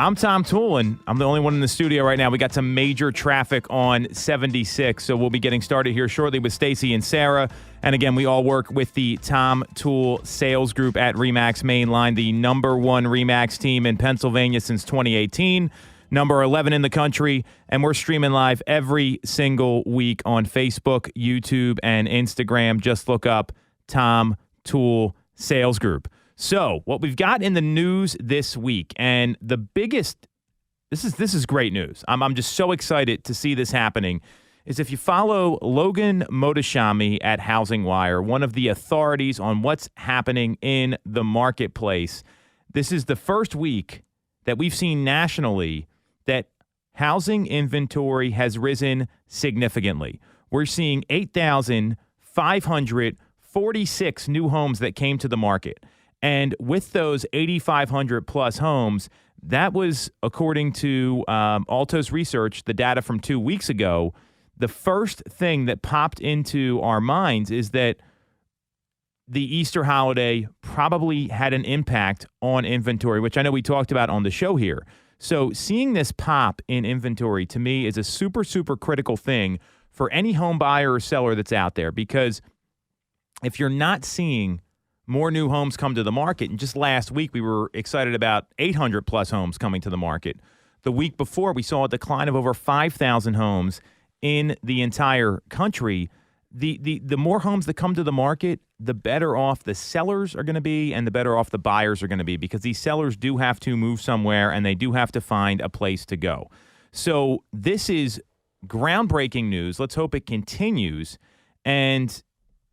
I'm Tom Toole, and I'm the only one in the studio right now. We got some major traffic on 76, so we'll be getting started here shortly with Stacey and Sarah. And again, we all work with the Tom Toole Sales Group at RE/MAX Mainline, the number one RE/MAX team in Pennsylvania since 2018, number 11 in the country, and we're streaming live every single week on Facebook, YouTube, and Instagram. Just look up Tom Toole Sales Group. So, what we've got in the news this week, and the biggest, this is great news. I'm just so excited to see this happening, is if you follow Logan Motoshami at Housing Wire, one of the authorities on what's happening in the marketplace, this is the first week that we've seen nationally that housing inventory has risen significantly. We're seeing 8,546 new homes that came to the market. And with those 8,500 plus homes, that was, according to Altos Research, the data from 2 weeks ago, the first thing that popped into our minds is that the Easter holiday probably had an impact on inventory, which I know we talked about on the show here. So seeing this pop in inventory, to me, is a super, super critical thing for any home buyer or seller that's out there, because if you're not seeing more new homes come to the market. And just last week, we were excited about 800 plus homes coming to the market. The week before, we saw a decline of over 5,000 homes in the entire country. The more homes that come to the market, the better off the sellers are going to be and the better off the buyers are going to be, because these sellers do have to move somewhere and they do have to find a place to go. So this is groundbreaking news. Let's hope it continues. And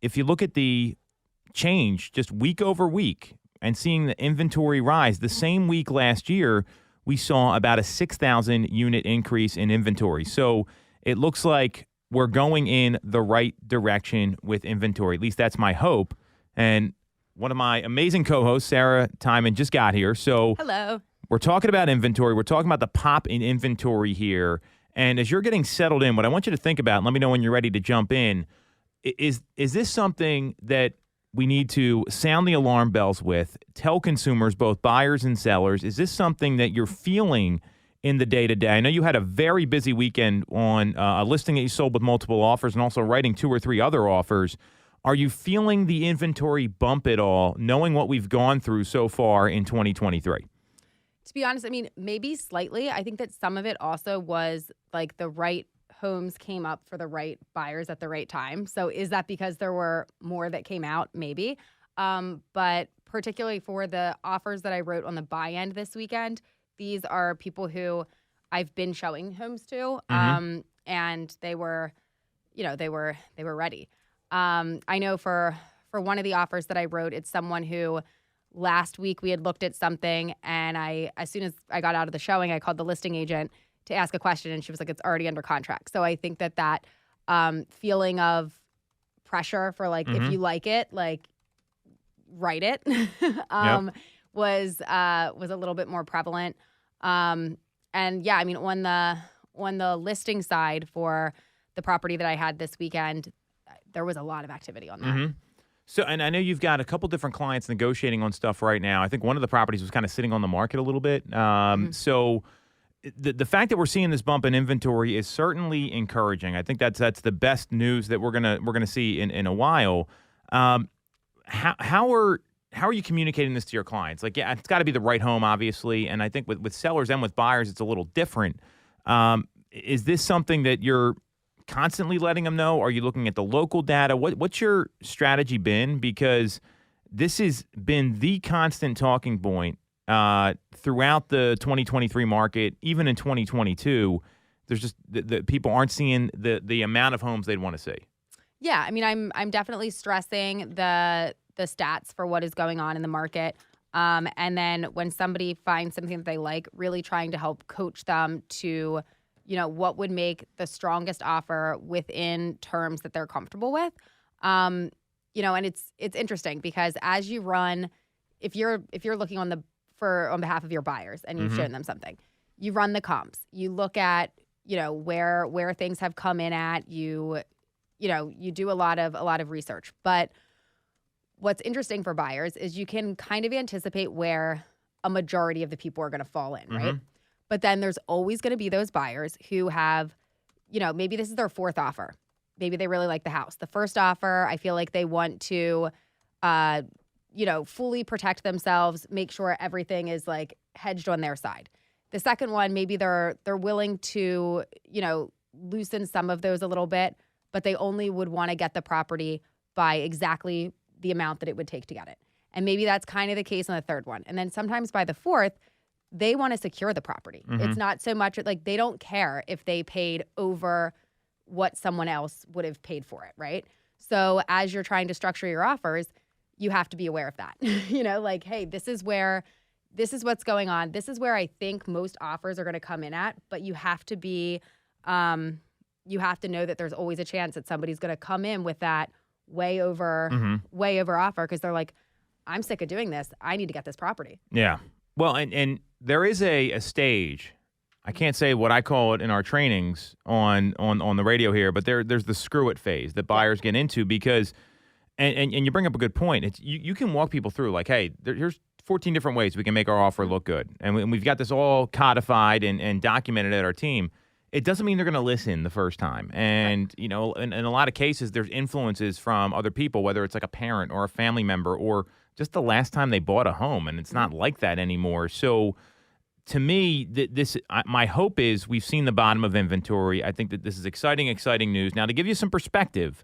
if you look at the change just week over week and seeing the inventory rise, the same week last year, we saw about a 6,000 unit increase in inventory. So it looks like we're going in the right direction with inventory. At least that's my hope. And one of my amazing co-hosts, Sarah Tymon, just got here. So hello. We're talking about inventory. We're talking about the pop in inventory here. And as you're getting settled in, what I want you to think about, and let me know when you're ready to jump in, is this something that we need to sound the alarm bells with, tell consumers, both buyers and sellers? Is this something that you're feeling in the day-to-day? I know you had a very busy weekend on a listing that you sold with multiple offers and also writing 2 or 3 other offers. Are you feeling the inventory bump at all, knowing what we've gone through so far in 2023? To be honest, I mean, maybe slightly. I think that some of it also was like the right homes came up for the right buyers at the right time. So is that because there were more that came out? Maybe. But particularly for the offers that I wrote on the buy end this weekend, these are people who I've been showing homes to, and they were ready. I know for one of the offers that I wrote, it's someone who last week we had looked at something, and as soon as I got out of the showing, I called the listing agent to ask a question, and she was like, it's already under contract. So I think that feeling of pressure for like, if you like it, like write it, was a little bit more prevalent. And yeah, I mean, on the listing side for the property that I had this weekend, there was a lot of activity on that. Mm-hmm. So, and I know you've got a couple different clients negotiating on stuff right now. I think one of the properties was kind of sitting on the market a little bit. So the fact that we're seeing this bump in inventory is certainly encouraging. I think that's the best news that we're gonna see in a while. How are you communicating this to your clients? Like, yeah, it's got to be the right home, obviously, and I think with sellers and with buyers, it's a little different. Is this something that you're constantly letting them know? Are you looking at the local data? What's your strategy been? Because this has been the constant talking point throughout the 2023 market, even in 2022. There's just the people aren't seeing the amount of homes they'd want to see. Yeah, I mean, I'm definitely stressing the stats for what is going on in the market. And then when somebody finds something that they like, really trying to help coach them to, what would make the strongest offer within terms that they're comfortable with. And it's interesting because as you run, if you're looking on behalf of your buyers and you've shown them something, you run the comps, you look at, where things have come in at, you do a lot of research. But what's interesting for buyers is you can kind of anticipate where a majority of the people are going to fall in, right? But then there's always going to be those buyers who have, maybe this is their fourth offer. Maybe they really like the house. The first offer, I feel like they want to, fully protect themselves, make sure everything is like hedged on their side. The second one, maybe they're willing to, loosen some of those a little bit, but they only would want to get the property by exactly the amount that it would take to get it. And maybe that's kind of the case on the third one. And then sometimes by the fourth, they want to secure the property. It's not so much like they don't care if they paid over what someone else would have paid for it, right? So as you're trying to structure your offers, you have to be aware of that. Like, hey, this is what's going on. This is where I think most offers are going to come in at, but you have to be, you have to know that there's always a chance that somebody's going to come in with that way over offer because they're like, I'm sick of doing this. I need to get this property. Yeah. Well, and there is a stage. I can't say what I call it in our trainings on the radio here, but there's the screw it phase that buyers get into because, and you bring up a good point. It's you can walk people through like, hey, here's 14 different ways we can make our offer look good, and we've got this all codified and documented at our team. It doesn't mean they're going to listen the first time, and in a lot of cases, there's influences from other people, whether it's like a parent or a family member or just the last time they bought a home, and it's not like that anymore. So. To me, my hope is we've seen the bottom of inventory. I think that this is exciting news. Now, to give you some perspective,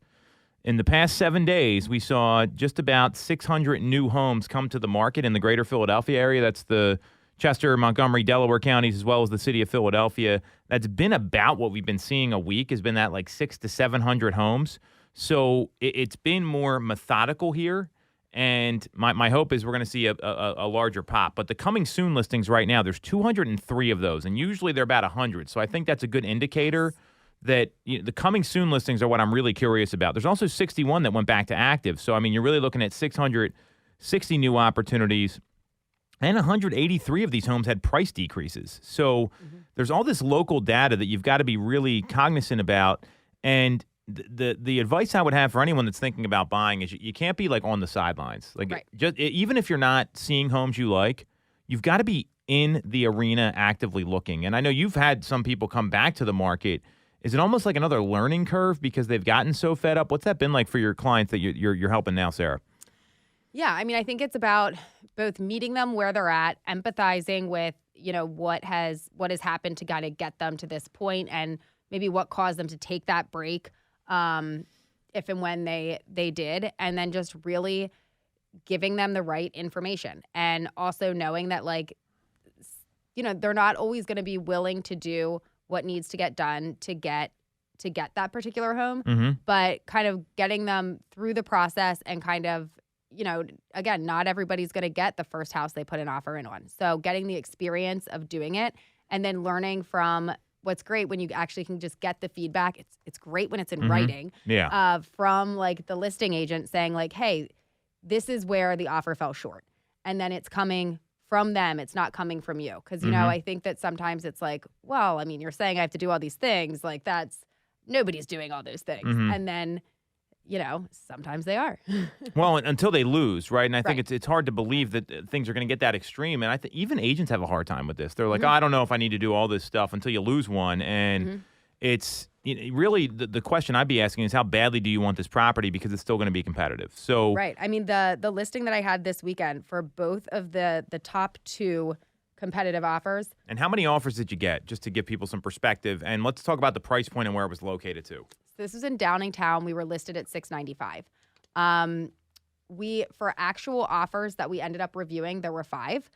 in the past 7 days, we saw just about 600 new homes come to the market in the greater Philadelphia area. That's the Chester, Montgomery, Delaware counties, as well as the city of Philadelphia. That's been about what we've been seeing a week, has been that like 600 to 700 homes. So it's been more methodical here. And my hope is we're going to see a larger pop. But the coming soon listings right now, there's 203 of those, and usually they're about 100. So I think that's a good indicator that the coming soon listings are what I'm really curious about. There's also 61 that went back to active. So, I mean, you're really looking at 660 new opportunities, and 183 of these homes had price decreases. So there's all this local data that you've got to be really cognizant about. And the advice I would have for anyone that's thinking about buying is you can't be like on the sidelines. Like right. Just even if you're not seeing homes you like, you've got to be in the arena actively looking. And I know you've had some people come back to the market. Is it almost like another learning curve because they've gotten so fed up? Has that been like for your clients that you're helping now, Sarah? Yeah, I mean, I think it's about both meeting them where they're at, empathizing with what has happened to kind of get them to this point, and maybe what caused them to take that break. If and when they did, and then just really giving them the right information, and also knowing that they're not always going to be willing to do what needs to get done to get that particular home, but kind of getting them through the process and kind of, again, not everybody's going to get the first house they put an offer in on. So getting the experience of doing it and then learning from what's great when you actually can just get the feedback. It's great when it's in writing. Yeah. From like the listing agent saying like, hey, this is where the offer fell short. And then it's coming from them. It's not coming from you. Because, I think that sometimes it's like, well, I mean, you're saying I have to do all these things. Like nobody's doing all those things. And then, sometimes they are. Well, until they lose, right? And I think it's hard to believe that things are going to get that extreme. And I think even agents have a hard time with this. They're like, oh, I don't know if I need to do all this stuff until you lose one. And it's really the question I'd be asking is how badly do you want this property because it's still going to be competitive. So right. I mean, the listing that I had this weekend for both of the top two competitive offers. And how many offers did you get, just to give people some perspective? And let's talk about the price point and where it was located too. This was in Downingtown. We were listed at $695. For actual offers that we ended up reviewing, there were 5.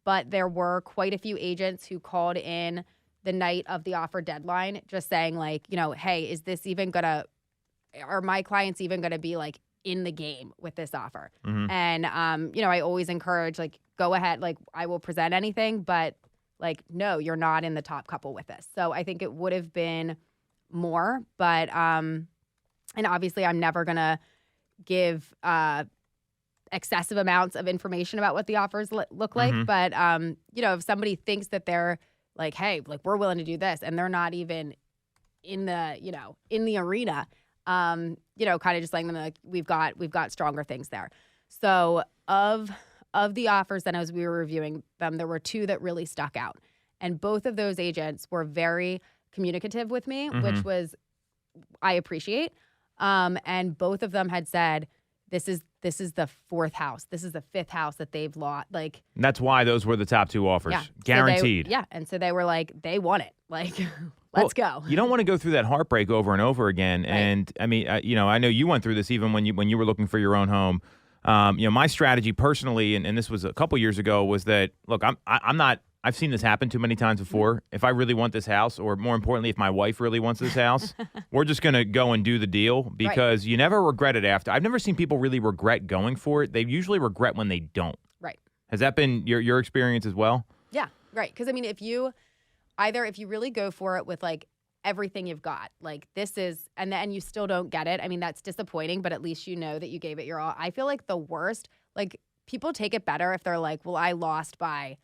But there were quite a few agents who called in the night of the offer deadline, just saying like, hey, is this even are my clients even gonna be like in the game with this offer? And I always encourage like, go ahead, like I will present anything, but like, no, you're not in the top couple with this. So I think it would have been more, but and obviously I'm never gonna give excessive amounts of information about what the offers look like, but if somebody thinks that they're like, hey, like we're willing to do this, and they're not even in the arena, kind of just letting them like we've got stronger things there. So of the offers, then as we were reviewing them, there were 2 that really stuck out. And both of those agents were very communicative with me, which was, I appreciate. And both of them had said, this is the fourth house. This is the fifth house that they've lost. Like, that's why those were the top two offers. Yeah. Guaranteed. And so they were like, they want it. Like, let's go. You don't want to go through that heartbreak over and over again. Right. And I mean, I know you went through this even when you were looking for your own home. My strategy personally, and this was a couple years ago, was that, look, I'm not. I've seen this happen too many times before. If I really want this house, or more importantly, if my wife really wants this house, we're just going to go and do the deal, because you never regret it after. I've never seen people really regret going for it. They usually regret when they don't. Right. Has that been your experience as well? Yeah, right. Because, I mean, if you really go for it with, like, everything you've got, like, this is, and then you still don't get it, I mean, that's disappointing, but at least you know that you gave it your all. I feel like the worst, like, people take it better if they're like, well, I lost by,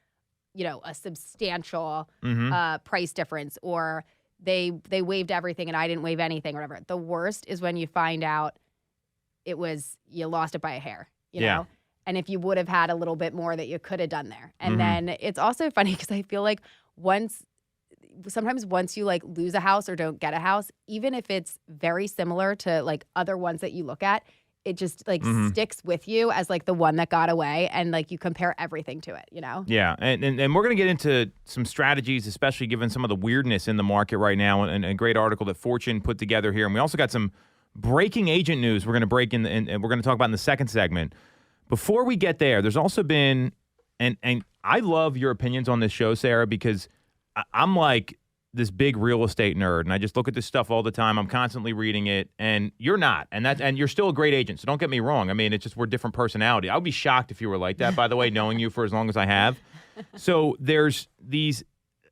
a substantial price difference, or they waived everything and I didn't waive anything, or whatever. The worst is when you find out you lost it by a hair, you know? And if you would have had a little bit more that you could have done there. And then it's also funny because I feel like sometimes once you, like, lose a house or don't get a house, even if it's very similar to, like, other ones that you look at, it just, like, sticks with you as, like, the one that got away, and, like, you compare everything to it, Yeah, and we're going to get into some strategies, especially given some of the weirdness in the market right now, and a great article that Fortune put together here. And we also got some breaking agent news we're going to break in, and we're going to talk about in the second segment. Before we get there, there's also been, and I love your opinions on this show, Sarah, because I'm like this big real estate nerd, and I just look at this stuff all the time. I'm constantly reading it, and you're not, and you're still a great agent. So don't get me wrong. I mean, it's just we're different personality. I would be shocked if you were like that, by the way, knowing you for as long as I have. So there's these.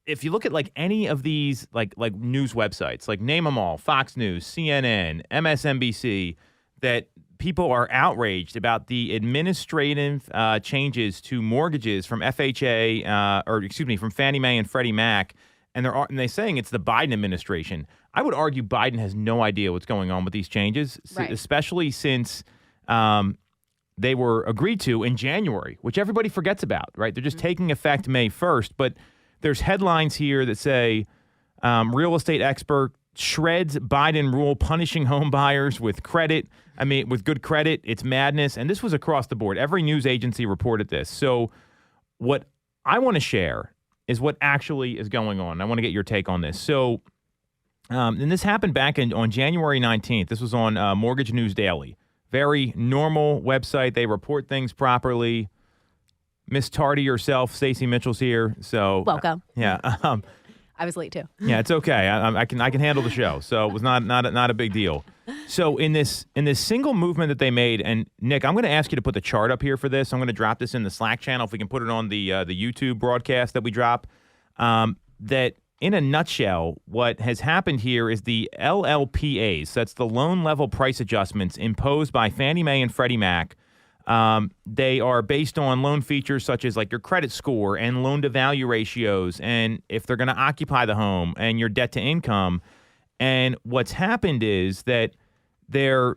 If you look at, like, any of these like news websites, like, name them all: Fox News, CNN, MSNBC, that people are outraged about the administrative changes to mortgages from FHA, from Fannie Mae and Freddie Mac. And they're saying it's the Biden administration. I would argue Biden has no idea what's going on with these changes, especially since they were agreed to in January, which everybody forgets about, right? They're just taking effect May 1st. But there's headlines here that say real estate expert shreds Biden rule punishing home buyers with credit. I mean, with good credit. It's madness. And this was across the board. Every news agency reported this. So what I want to share is what actually is going on. I want to get your take on this. So, and this happened back on January 19th. This was on Mortgage News Daily. Very normal website. They report things properly. Miss Tardy herself, Stacey Mitchell's here. So welcome. Yeah. I was late too. Yeah, it's okay. I can handle the show. So it was not a big deal. So in this single movement that they made, and Nick, I'm going to ask you to put the chart up here for this. I'm going to drop this in the Slack channel if we can put it on the YouTube broadcast that we drop. That in a nutshell, what has happened here is the LLPAs. That's the loan level price adjustments imposed by Fannie Mae and Freddie Mac. They are based on loan features such as, like, your credit score and loan to value ratios, and if they're going to occupy the home, and your debt to income. And what's happened is that they're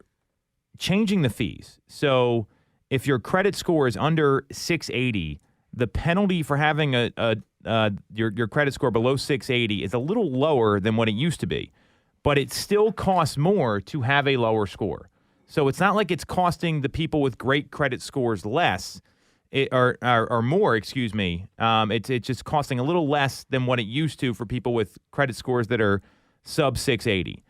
changing the fees. So if your credit score is under 680, the penalty for having your credit score below 680 is a little lower than what it used to be, but it still costs more to have a lower score. So it's not like it's costing the people with great credit scores less, or more, excuse me. It's just costing a little less than what it used to for people with credit scores that are sub 680.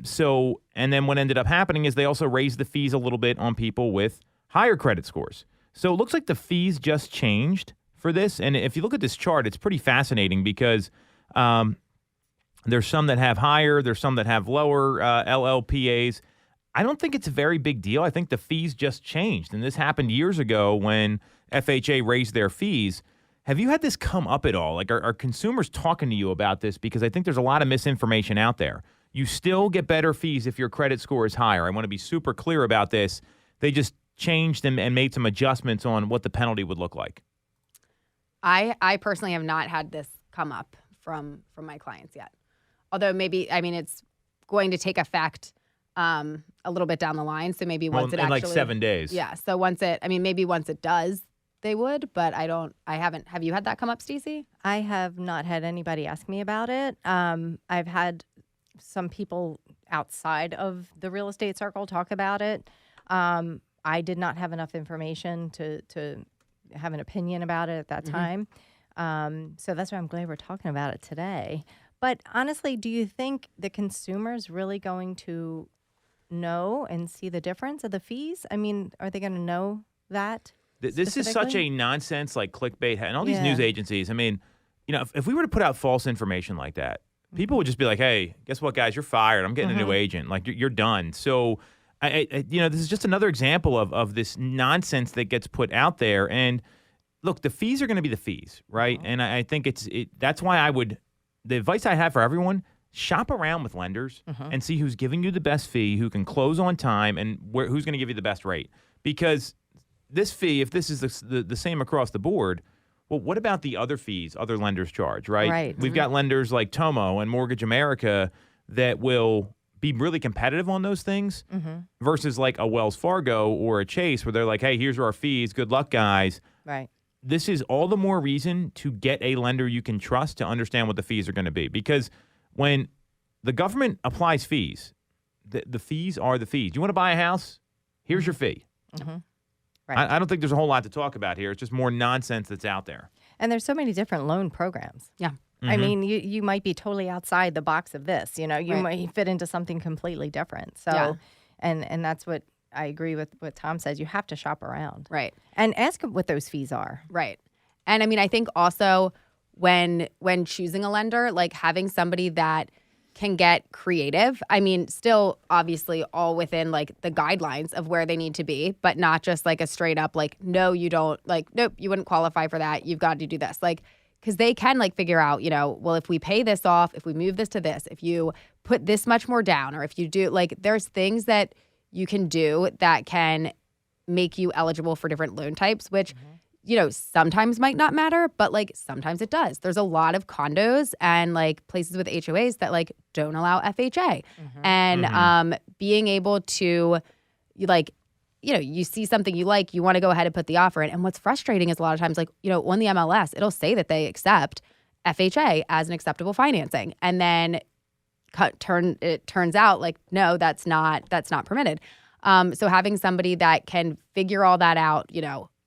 So, and then what ended up happening is they also raised the fees a little bit on people with higher credit scores. So it looks like the fees just changed for this. And if you look at this chart, it's pretty fascinating because there's some that have higher, there's some that have lower LLPAs. I don't think it's a very big deal. I think the fees just changed. And this happened years ago when FHA raised their fees. Have you had this come up at all? Like, are consumers talking to you about this? Because I think there's a lot of misinformation out there. You still get better fees if your credit score is higher. I want to be super clear about this. They just changed and made some adjustments on what the penalty would look like. I personally have not had this come up from my clients yet. Although maybe, I mean, it's going to take effect a little bit down the line. So maybe once it in actually, like 7 days. Yeah. So maybe once it does, they would, but I haven't. Have you had that come up, Stacey? I have not had anybody ask me about it. I've had some people outside of the real estate circle talk about it. I did not have enough information to have an opinion about it at that time. So that's why I'm glad we're talking about it today. But honestly, do you think the consumer's really going to know and see the difference of the fees? I mean, are they going to know that? This is such a nonsense, like clickbait, and all these news agencies. I mean, if we were to put out false information like that, people would just be like, "Hey, guess what, guys? You're fired. I'm getting a new agent. Like, you're done." So, this is just another example of this nonsense that gets put out there. And look, the fees are going to be the fees, right? And I think that's why the advice I have for everyone: shop around with lenders and see who's giving you the best fee, who can close on time, and who's going to give you the best rate. Because this fee, if this is the same across the board, well, what about the other fees other lenders charge, right? Right. We've got lenders like Tomo and Mortgage America that will be really competitive on those things versus like a Wells Fargo or a Chase where they're like, hey, here's our fees. Good luck, guys. Right. This is all the more reason to get a lender you can trust to understand what the fees are going to be. Because when the government applies fees, the fees are the fees. You want to buy a house? Here's your fee. Right. I don't think there's a whole lot to talk about here. It's just more nonsense that's out there. And there's so many different loan programs. Yeah. I mean, you might be totally outside the box of this. You might fit into something completely different. So, and that's what I agree with what Tom says. You have to shop around. Right. And ask what those fees are. Right. And I mean, I think also when choosing a lender, like having somebody that can get creative. I mean, still obviously all within like the guidelines of where they need to be, but not just like a straight up like, no, you don't, like, nope, you wouldn't qualify for that. You've got to do this. Like, because they can like figure out, well, if we pay this off, if we move this to this, if you put this much more down, or if you do, like, there's things that you can do that can make you eligible for different loan types, which sometimes might not matter, but like sometimes it does. There's a lot of condos and like places with HOAs that like don't allow FHA. And being able to you see something you like, you want to go ahead and put the offer in. And what's frustrating is a lot of times like, on the MLS, it'll say that they accept FHA as an acceptable financing. And then it turns out like, no, that's not permitted. So having somebody that can figure all that out,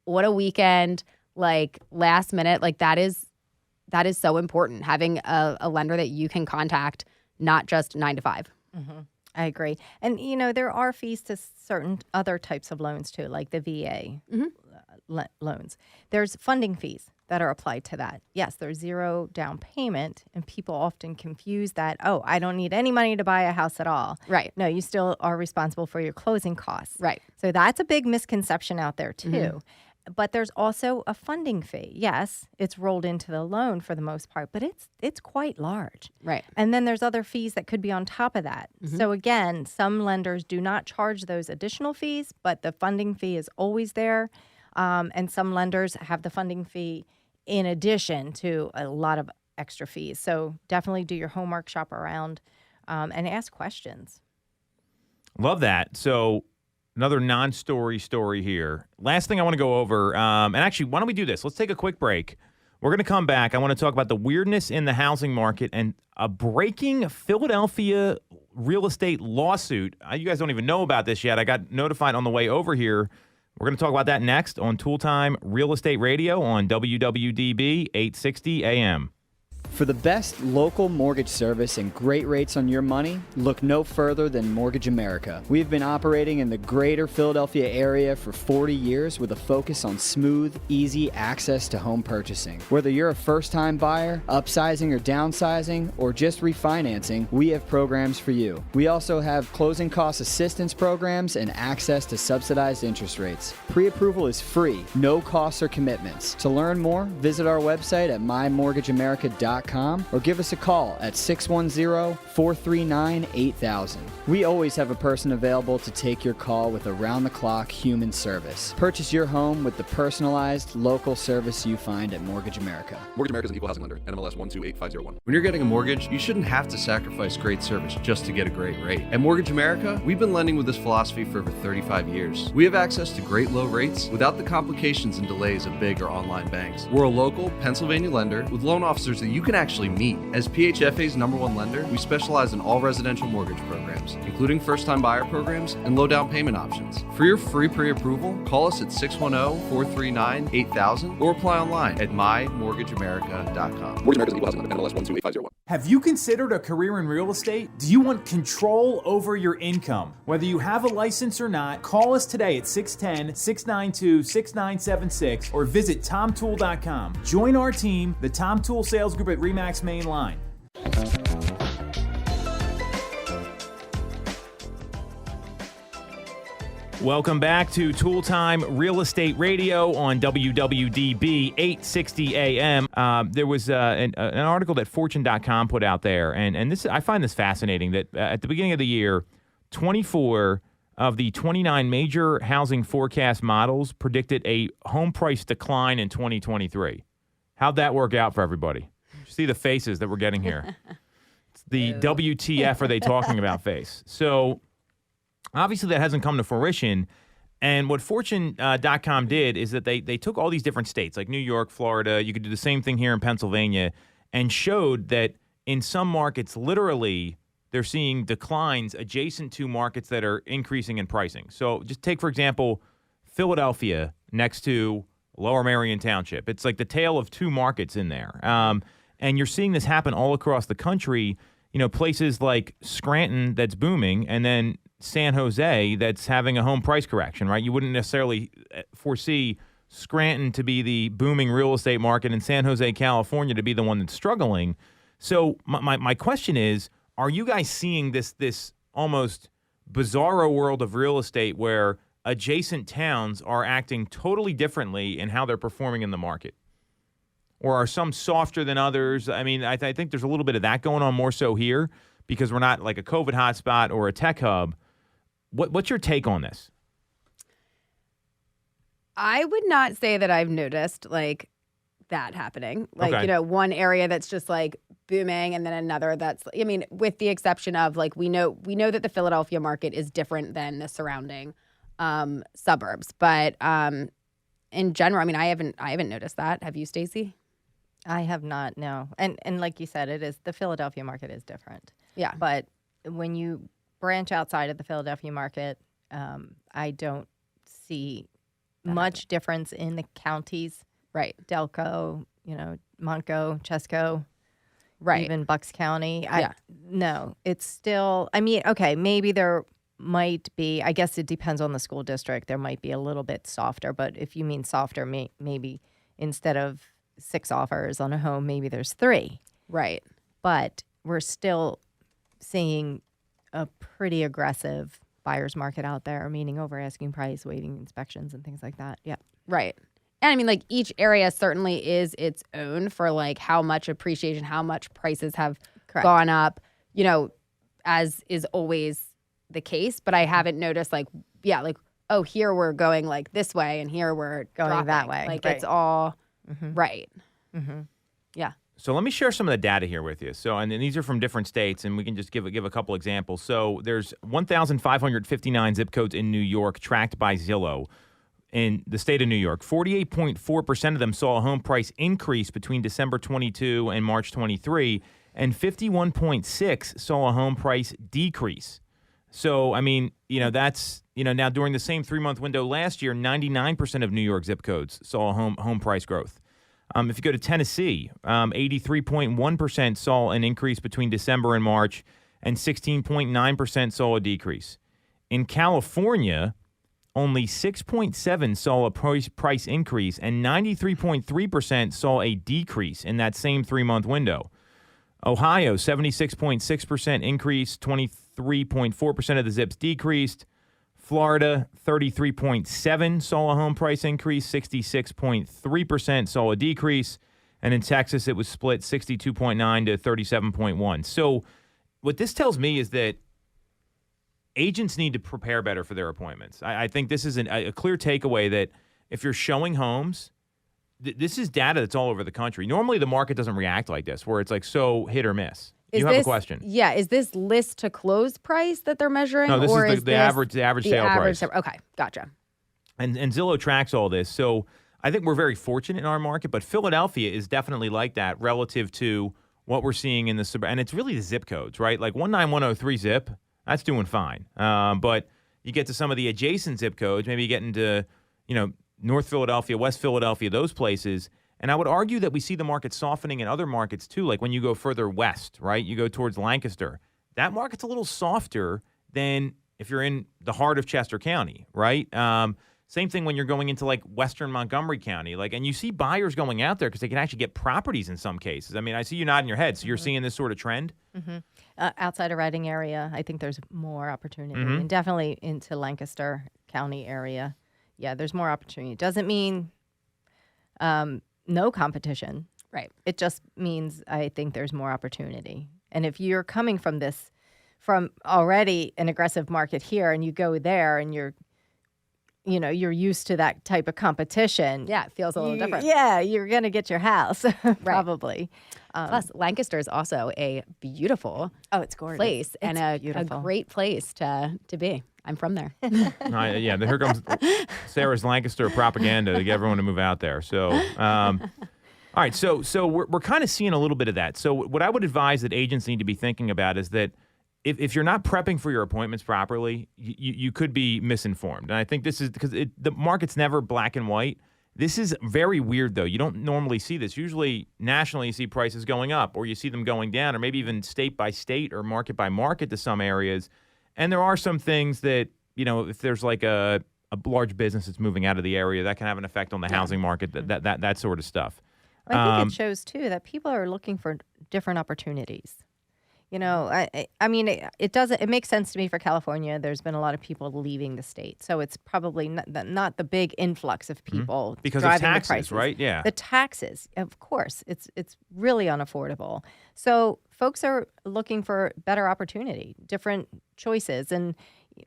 what a weekend, like last minute, like that is so important. Having a lender that you can contact, not just 9 to 5. I agree. And, there are fees to certain other types of loans too, like the VA loans. There's funding fees that are applied to that. Yes, there's zero down payment, and people often confuse that, oh, I don't need any money to buy a house at all. Right. No, you still are responsible for your closing costs. Right. So that's a big misconception out there too. But there's also a funding fee. Yes, it's rolled into the loan for the most part, but it's quite large. Right. And then there's other fees that could be on top of that. So again, some lenders do not charge those additional fees, but the funding fee is always there. And some lenders have the funding fee in addition to a lot of extra fees. So definitely do your homework, shop around, and ask questions. Love that. So another non-story story here. Last thing I want to go over, and actually, why don't we do this? Let's take a quick break. We're going to come back. I want to talk about the weirdness in the housing market and a breaking Philadelphia real estate lawsuit. You guys don't even know about this yet. I got notified on the way over here. We're going to talk about that next on Toole Time Real Estate Radio on WWDB 860 AM. For the best local mortgage service and great rates on your money, look no further than Mortgage America. We've been operating in the greater Philadelphia area for 40 years with a focus on smooth, easy access to home purchasing. Whether you're a first-time buyer, upsizing or downsizing, or just refinancing, we have programs for you. We also have closing cost assistance programs and access to subsidized interest rates. Pre-approval is free, no costs or commitments. To learn more, visit our website at mymortgageamerica.com. tooltime.com or give us a call at 610-439-8000. We always have a person available to take your call with around-the-clock human service. Purchase your home with the personalized, local service you find at Mortgage America. Mortgage America is an equal housing lender. NMLS 128501. When you're getting a mortgage, you shouldn't have to sacrifice great service just to get a great rate. At Mortgage America, we've been lending with this philosophy for over 35 years. We have access to great low rates without the complications and delays of big or online banks. We're a local Pennsylvania lender with loan officers that you can actually meet. As PHFA's #1 lender, we specialize in all residential mortgage programs, including first-time buyer programs and low down payment options. For your free pre-approval, call us at 610-439-8000 or apply online at mymortgageamerica.com. Mortgage America is an equal housing lender. NMLS 128501. Have you considered a career in real estate? Do you want control over your income? Whether you have a license or not, call us today at 610-692-6976 or visit TomToole.com. Join our team, the Tom Toole Sales Group at RE/MAX Main Line. Welcome back to Toole Time Real Estate Radio on WWDB 860 AM. There was an article that Fortune.com put out there, and this I find this fascinating, that at the beginning of the year, 24 of the 29 major housing forecast models predicted a home price decline in 2023. How'd that work out for everybody? See the faces that we're getting here. It's the WTF are they talking about face. So obviously that hasn't come to fruition. And what Fortune.com did is that they took all these different states like New York, Florida. You could do the same thing here in Pennsylvania, and showed that in some markets, literally, they're seeing declines adjacent to markets that are increasing in pricing. So just take, for example, Philadelphia next to Lower Merion Township. It's like the tale of two markets in there. And you're seeing this happen all across the country. You know, places like Scranton that's booming, and then San Jose that's having a home price correction, right? You wouldn't necessarily foresee Scranton to be the booming real estate market and San Jose, California to be the one that's struggling. So my question is, are you guys seeing this almost bizarro world of real estate where adjacent towns are acting totally differently in how they're performing in the market? Or are some softer than others? I mean, I think there's a little bit of that going on more so here because we're not like a COVID hotspot or a tech hub. What's your take on this? I would not say that I've noticed like that happening. Like, Okay. one area that's just like booming and then another that's, I mean, with the exception of like, we know that the Philadelphia market is different than the surrounding suburbs. But in general, I mean, I haven't noticed that. Have you, Stacey? I have not, no. And like you said, the Philadelphia market is different. Yeah. But when you branch outside of the Philadelphia market, I don't see much difference in the counties. Right. Delco, Montco, Chesco, Right. even Bucks County. Yeah. No, it's still, I mean, okay, maybe there might be, I guess it depends on the school district. There might be a little bit softer, but if you mean softer, maybe instead of 6 offers on a home, maybe there's 3. Right. But we're still seeing a pretty aggressive buyer's market out there, meaning over asking price, waiting inspections and things like that. Yeah. Right. And I mean, like each area certainly is its own for like how much appreciation, how much prices have Correct. gone up, as is always the case. But I haven't noticed like, oh, here we're going like this way and here we're Going dropping. that way. Like Right. it's all Mm-hmm. right. Mm-hmm. Yeah. So let me share some of the data here with you. So, and these are from different states, and we can just give a couple examples. So there's 1,559 zip codes in New York tracked by Zillow. In the state of New York, 48.4% of them saw a home price increase between December 22 and March 23, and 51.6 saw a home price decrease. So, I mean, that's, now during the same 3-month window last year, 99% of New York zip codes saw a home price growth. If you go to Tennessee, 83.1% saw an increase between December and March, and 16.9% saw a decrease. In California, only 6.7% saw a price increase, and 93.3% saw a decrease in that same 3-month window. Ohio, 76.6% increase, 23.4% of the zips decreased. Florida, 33.7% saw a home price increase, 66.3% saw a decrease. And in Texas, it was split 62.9 to 37.1. So what this tells me is that agents need to prepare better for their appointments. I think this is a clear takeaway that if you're showing homes, this is data that's all over the country. Normally, the market doesn't react like this, where it's like so hit or miss. You have a question. Yeah. Is this list to close price that they're measuring? No, this or is the average sale price. Okay, gotcha. And Zillow tracks all this. So I think we're very fortunate in our market, but Philadelphia is definitely like that relative to what we're seeing in the suburbs. And it's really the zip codes, right? Like 19103 zip, that's doing fine. But you get to some of the adjacent zip codes, maybe you get into, North Philadelphia, West Philadelphia, those places. And I would argue that we see the market softening in other markets too, like when you go further west, right? You go towards Lancaster. That market's a little softer than if you're in the heart of Chester County, right? Same thing when you're going into like Western Montgomery County, and you see buyers going out there because they can actually get properties in some cases. I mean, I see you nodding your head. So you're seeing this sort of trend? Mm-hmm. Outside of Reading area, I think there's more opportunity, Mm-hmm. and definitely into Lancaster County area. Yeah, there's more opportunity. Doesn't mean no competition. Right. It just means I think there's more opportunity. And if you're coming from already an aggressive market here and you go there and you're used to that type of competition. Yeah, it feels a little different. Yeah, you're going to get your house, probably. Plus, Lancaster is also a beautiful it's gorgeous. place and a beautiful. great place to be. I'm from there. Here comes Sarah's Lancaster propaganda to get everyone to move out there. So, all right, so we're kind of seeing a little bit of that. So what I would advise that agents need to be thinking about is that if you're not prepping for your appointments properly, you could be misinformed. And I think this is because the market's never black and white. This is very weird, though. You don't normally see this. Usually, nationally, you see prices going up, or you see them going down, or maybe even state by state or market by market to some areas. And there are some things that, if there's like a large business that's moving out of the area, that can have an effect on the housing market, that sort of stuff. I think it shows, too, that people are looking for different opportunities. I mean, it makes sense to me for California. There's been a lot of people leaving the state. So it's probably not the big influx of people because of driving taxes, the prices. Right? Yeah. The taxes, of course. It's really unaffordable. So folks are looking for better opportunity, different choices. And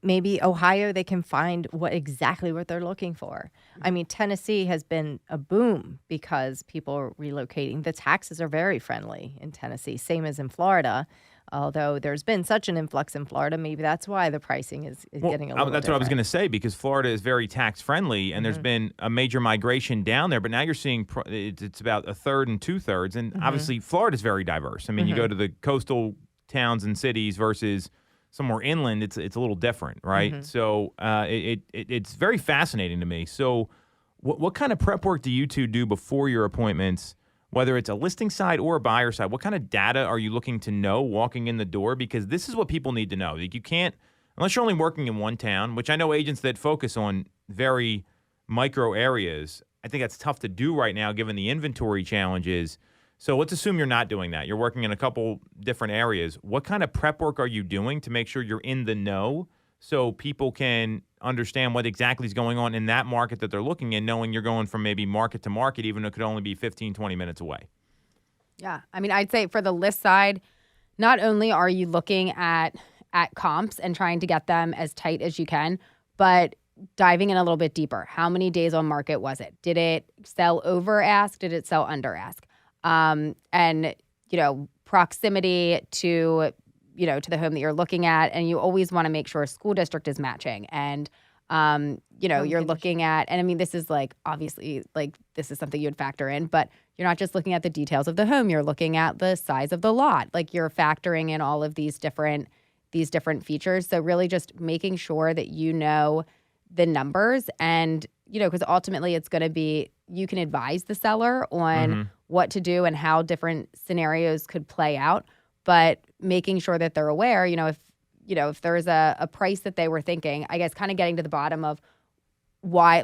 maybe Ohio, they can find exactly what they're looking for. I mean, Tennessee has been a boom because people are relocating. The taxes are very friendly in Tennessee, same as in Florida. Although there's been such an influx in Florida, maybe that's why the pricing is getting a little That's different. what I was going to say, because Florida is very tax-friendly, and there's been a major migration down there. But now you're seeing it's about a third and two-thirds. And obviously, Florida's very diverse. I mean, you go to the coastal towns and cities versus somewhere inland, it's a little different, right? So it's very fascinating to me. So what kind of prep work do you two do before your appointments? Whether it's a listing side or a buyer side, what kind of data are you looking to know walking in the door? Because this is what people need to know. Like, you can't, unless you're only working in one town, which I know agents that focus on very micro areas, I think that's tough to do right now given the inventory challenges. So let's assume you're not doing that. You're working in a couple different areas. What kind of prep work are you doing to make sure you're in the know so people can understand what exactly is going on in that market that they're looking in, knowing you're going from maybe market to market, even though it could only be 15, 20 minutes away? Yeah. I mean, I'd say for the list side, not only are you looking at comps and trying to get them as tight as you can, but diving in a little bit deeper. How many days on market was it? Did it sell over ask? Did it sell under ask? And, proximity to the home that you're looking at. And you always want to make sure school district is matching. And, you're looking at, and I mean, this is obviously this is something you'd factor in, but you're not just looking at the details of the home. You're looking at the size of the lot. You're factoring in all of these different features. So really just making sure that the numbers and, because ultimately it's going to be, you can advise the seller on what to do and how different scenarios could play out, but making sure that they're aware, if there's a price that they were thinking, I guess kind of getting to the bottom of why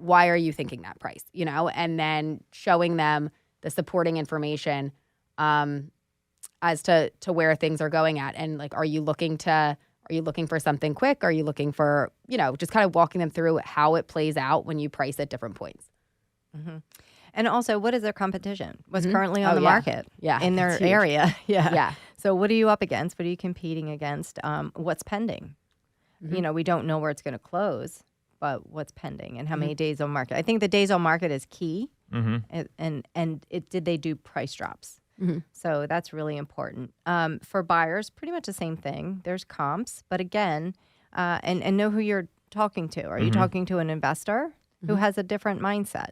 are you thinking that price, and then showing them the supporting information as to where things are going at. And are you looking for something quick? Are you looking for, just kind of walking them through how it plays out when you price at different points? And also, what is their competition? What's currently on the yeah. market Yeah, in their it's huge. area? Yeah. Yeah. So what are you up against? What are you competing against? What's pending? You know, we don't know where it's going to close, but what's pending and how many days on market. I think the days on market is key. And did they do price drops? So that's really important. For buyers, pretty much the same thing. There's comps, but again, and know who you're talking to. Are you talking to an investor who has a different mindset?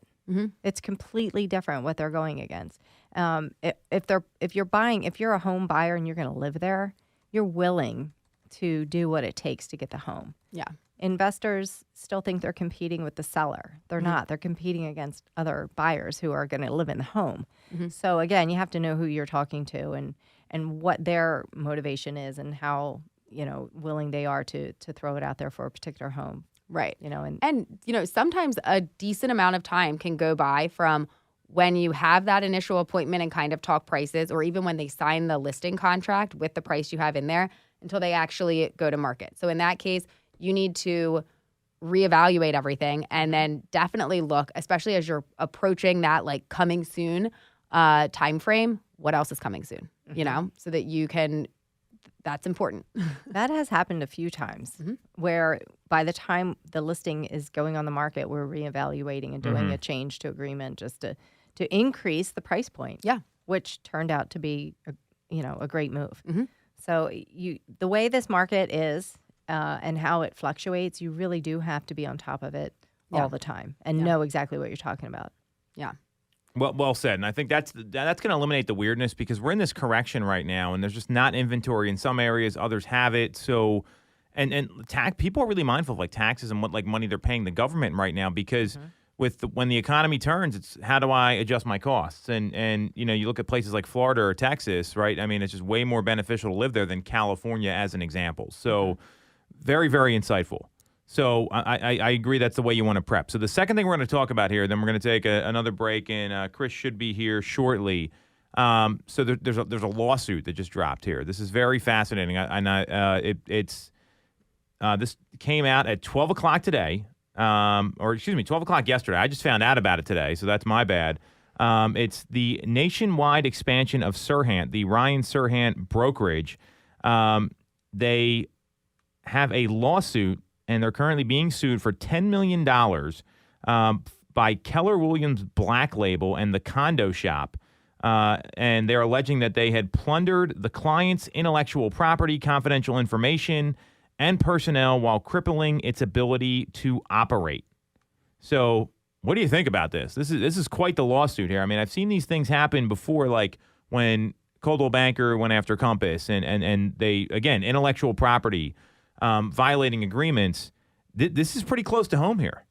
It's completely different what they're going against. If you're a home buyer and you're going to live there, you're willing to do what it takes to get the home. Yeah. Investors still think they're competing with the seller. They're not. They're competing against other buyers who are going to live in the home. So again, you have to know who you're talking to and what their motivation is and how, willing they are to throw it out there for a particular home. Right. And sometimes a decent amount of time can go by from when you have that initial appointment and kind of talk prices, or even when they sign the listing contract with the price you have in there, until they actually go to market. So in that case, you need to reevaluate everything and then definitely look, especially as you're approaching that like coming soon time frame, what else is coming soon, so that you can, that's important. that has happened a few times where by the time the listing is going on the market, we're reevaluating and doing a change to agreement just to increase the price point. Yeah. Which turned out to be a great move. So the way this market is and how it fluctuates, you really do have to be on top of it all the time and know exactly what you're talking about. Yeah. Well said. And I think that's going to eliminate the weirdness because we're in this correction right now, and there's just not inventory in some areas. Others have it. So, and people are really mindful of like taxes and what like money they're paying the government right now because when the economy turns, it's how do I adjust my costs? And you look at places like Florida or Texas, right? I mean, it's just way more beneficial to live there than California as an example. So very, very insightful. So I agree that's the way you want to prep. So the second thing we're going to talk about here, then we're going to take another break, and Kris should be here shortly. So there's a lawsuit that just dropped here. This is very fascinating. This came out at 12 o'clock today. 12 o'clock yesterday. I just found out about it today, so that's my bad. It's the nationwide expansion of Serhant, the Ryan Serhant brokerage. They have a lawsuit, and they're currently being sued for $10 million by Keller Williams Black Label and the Condo Shop. And they're alleging that they had plundered the client's intellectual property, confidential information, and personnel while crippling its ability to operate. So what do you think about this? This is quite the lawsuit here. I mean, I've seen these things happen before, like when Coldwell Banker went after Compass and they, again, intellectual property, violating agreements. This is pretty close to home here.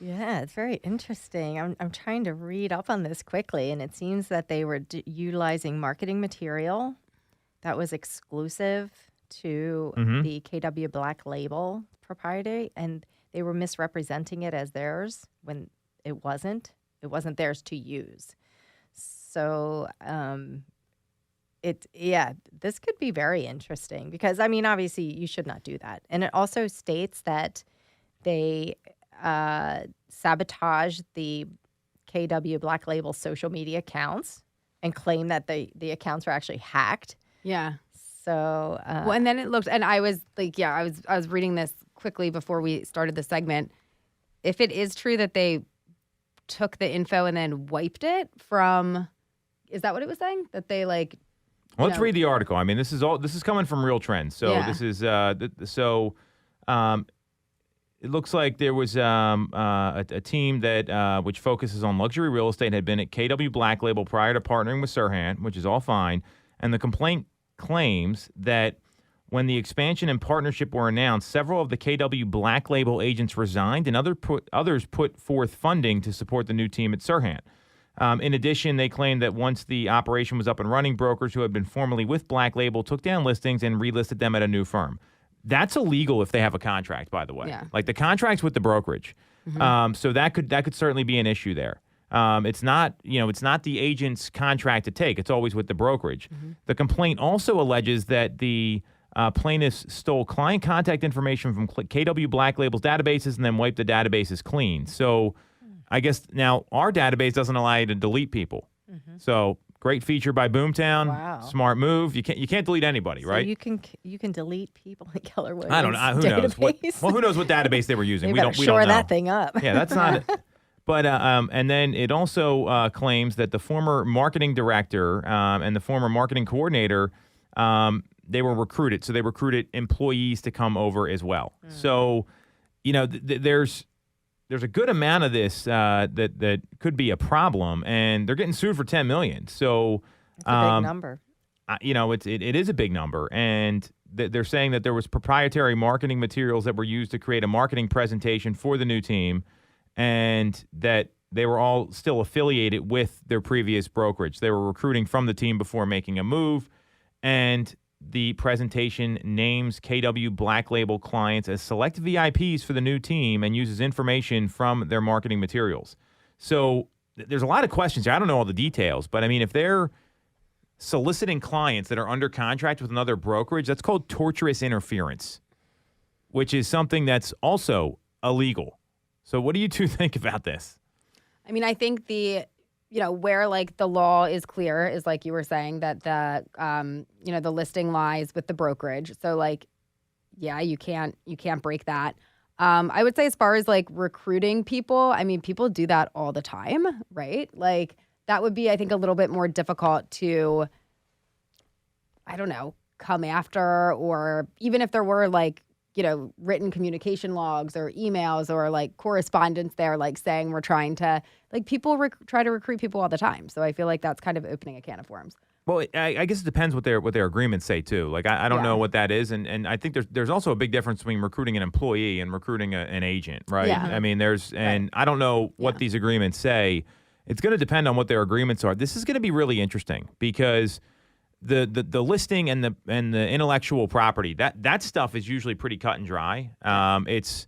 Yeah, it's very interesting. I'm trying to read up on this quickly, and it seems that they were utilizing marketing material that was exclusive to the KW Black Label proprietary, and they were misrepresenting it as theirs when it wasn't. It wasn't theirs to use. So, this could be very interesting because, I mean, obviously you should not do that. And it also states that they sabotage the KW Black Label social media accounts and claim that the accounts were actually hacked. Yeah. So, and then it looked, and I was like, I was reading this quickly before we started the segment. If it is true that they took the info and then wiped it from, is that what it was saying? That they like, well, let's read the article. I mean, this is coming from Real Trends. So this is it looks like there was a team that which focuses on luxury real estate had been at KW Black Label prior to partnering with Serhant, which is all fine. And the complaint claims that when the expansion and partnership were announced, several of the KW Black Label agents resigned, and others put forth funding to support the new team at Serhant. In addition, they claimed that once the operation was up and running, brokers who had been formerly with Black Label took down listings and relisted them at a new firm. That's illegal if they have a contract, by the way. Yeah. Like the contract's with the brokerage. So that could certainly be an issue there. It's not the agent's contract to take. It's always with the brokerage. The complaint also alleges that the plaintiffs stole client contact information from KW Black Label's databases and then wiped the databases clean. So I guess now our database doesn't allow you to delete people. So great feature by Boomtown. Wow. Smart move. You can't delete anybody, So right? you can delete people in Keller Williams. I don't know. Who knows? Who knows what database they were using? You we better don't. We shore don't know. that thing up. Yeah, that's not it. But and then it also claims that the former marketing director and the former marketing coordinator they were recruited. So they recruited employees to come over as well. So there's a good amount of this that could be a problem, and they're getting sued for $10 million. So It's a big number. it is a big number, and they're saying that there was proprietary marketing materials that were used to create a marketing presentation for the new team, and that they were all still affiliated with their previous brokerage. They were recruiting from the team before making a move, and the presentation names KW Black Label clients as select VIPs for the new team and uses information from their marketing materials. So there's a lot of questions here. I don't know all the details, but I mean, if they're soliciting clients that are under contract with another brokerage, that's called tortious interference, which is something that's also illegal. So what do you two think about this? I mean, I think where like the law is clear is like you were saying that the listing lies with the brokerage. So like, yeah, you can't break that. I would say as far as like recruiting people, I mean, people do that all the time, right? Like that would be, I think, a little bit more difficult to, I don't know, come after, or even if there were like, written communication logs or emails or like correspondence there, like saying we're trying to, like people try to recruit people all the time. So I feel like that's kind of opening a can of worms. Well, I guess it depends what their agreements say too. Like I don't know what that is, and I think there's also a big difference between recruiting an employee and recruiting an agent, right? Yeah. I mean, I don't know what these agreements say. It's going to depend on what their agreements are. This is going to be really interesting because the listing and the intellectual property, that stuff is usually pretty cut and dry. It's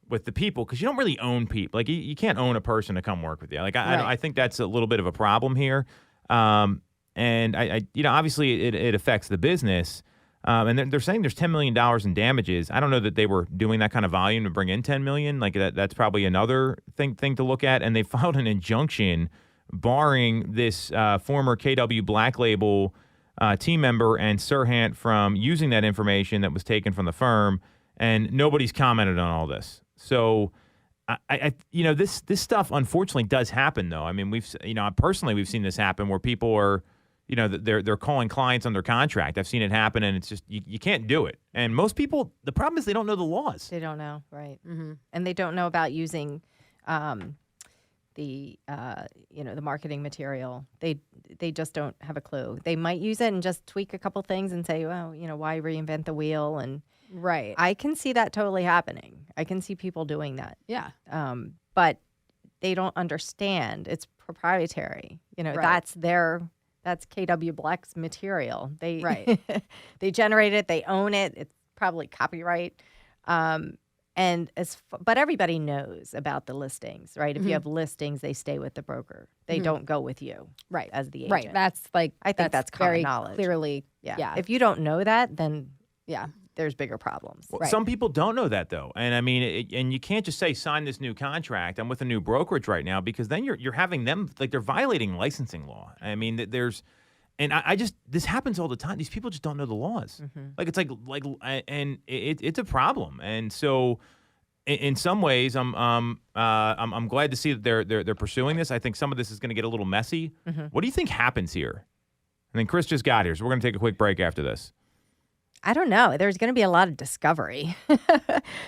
with the people, because you don't really own people. Like you can't own a person to come work with you. Like I think that's a little bit of a problem here. And I obviously it affects the business. And they're saying there's $10 million in damages. I don't know that they were doing that kind of volume to bring in $10 million. Like that's probably another thing to look at. And they filed an injunction barring this former KW Black Label team member and Serhant from using that information that was taken from the firm. And nobody's commented on all this. So this stuff unfortunately does happen though. I mean, personally we've seen this happen where people are, they're calling clients under contract. I've seen it happen, and it's just you can't do it. And most people, the problem is they don't know the laws. They don't know, right? And they don't know about using the marketing material. They just don't have a clue. They might use it and just tweak a couple things and say, well, why reinvent the wheel? And right, I can see that totally happening. I can see people doing that. Yeah. But they don't understand. It's proprietary. That's KW Black's material. They they generate it. They own it. It's probably copyright. But everybody knows about the listings, right? If you have listings, they stay with the broker. They don't go with you, right, as the agent. Right. That's like I think that's common very knowledge. Clearly, yeah. If you don't know that, then yeah, there's bigger problems. Well, some people don't know that though, and I mean, and you can't just say sign this new contract. I'm with a new brokerage right now, because then you're having them like they're violating licensing law. I mean, this happens all the time. These people just don't know the laws. Like it's and it's a problem. And so, in some ways, I'm glad to see that they're pursuing this. I think some of this is going to get a little messy. What do you think happens here? And then Kris just got here, so we're going to take a quick break after this. I don't know. There's going to be a lot of discovery.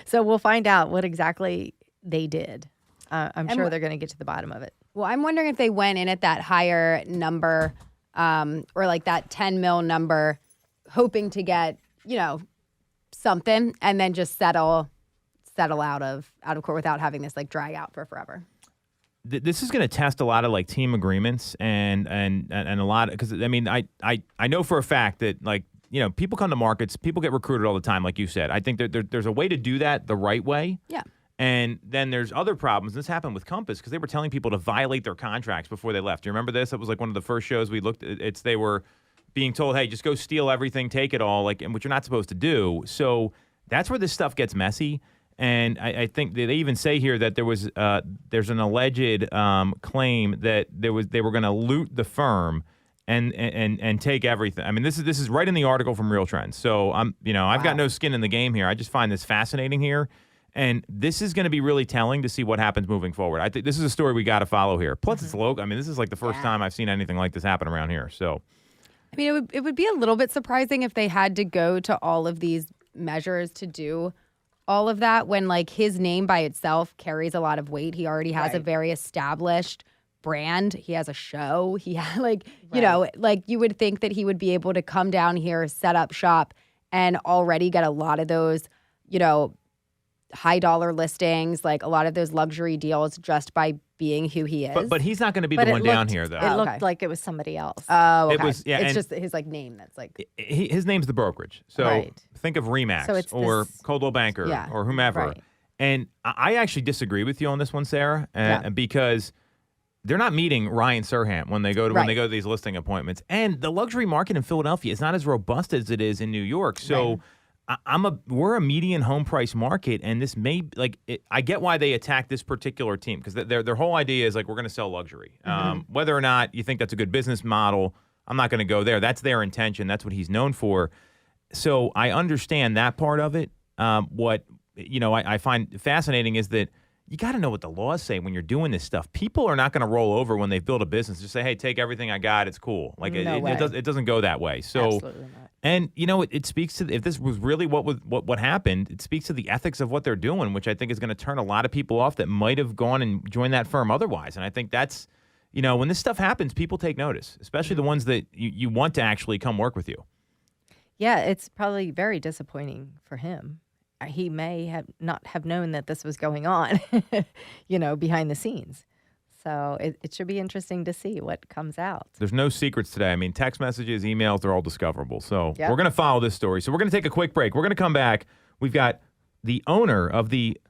So we'll find out what exactly they did. I'm sure they're going to get to the bottom of it. Well, I'm wondering if they went in at that higher number, or like that 10 mil number, hoping to get, something, and then just settle out of court without having this like drag out for forever. This is going to test a lot of like team agreements and a lot, because I mean, I know for a fact that like, people come to markets, people get recruited all the time, like you said. I think there's a way to do that the right way. Yeah. And then there's other problems. This happened with Compass because they were telling people to violate their contracts before they left. Do you remember this? It was like one of the first shows we looked at. They were being told, hey, just go steal everything, take it all, like, and what you're not supposed to do. So that's where this stuff gets messy. And I think they even say here that there's an alleged claim that they were going to loot the firm and take everything. I mean, this is right in the article from Real Trends. So I've got no skin in the game here. I just find this fascinating here. And this is going to be really telling to see what happens moving forward. I think this is a story we got to follow here. Plus, it's local. I mean, this is like the first time I've seen anything like this happen around here. So, I mean, it would be a little bit surprising if they had to go to all of these measures to do all of that when, like, his name by itself carries a lot of weight. He already has a very established brand. He has a show. He had, you would think that he would be able to come down here, set up shop, and already get a lot of those, high dollar listings, like a lot of those luxury deals just by being who he is. But he's not going to be the one down here, though. It looked like it was somebody else. Oh, okay. It was, it's just his name that's like his name's the brokerage. So think of Remax or Coldwell Banker or whomever. Right. And I actually disagree with you on this one, Sarah, because they're not meeting Ryan Serhant when they go to these listing appointments. And the luxury market in Philadelphia is not as robust as it is in New York. So we're a median home price market, and this may I get why they attack this particular team, because their whole idea is like, we're going to sell luxury. Whether or not you think that's a good business model, I'm not going to go there. That's their intention. That's what he's known for. So I understand that part of it. What I find fascinating is that you got to know what the laws say when you're doing this stuff. People are not going to roll over when they've built a business. Just say, hey, take everything I got. It's cool. Like it doesn't go that way. So, absolutely not. And it speaks to, if this was really what happened, it speaks to the ethics of what they're doing, which I think is going to turn a lot of people off that might have gone and joined that firm otherwise. And I think that's, when this stuff happens, people take notice, especially the ones that you want to actually come work with you. Yeah, it's probably very disappointing for him. He may not have known that this was going on, behind the scenes. So it should be interesting to see what comes out. There's no secrets today. I mean, text messages, emails, they're all discoverable. So we're going to follow this story. So we're going to take a quick break. We're going to come back. We've got the owner of the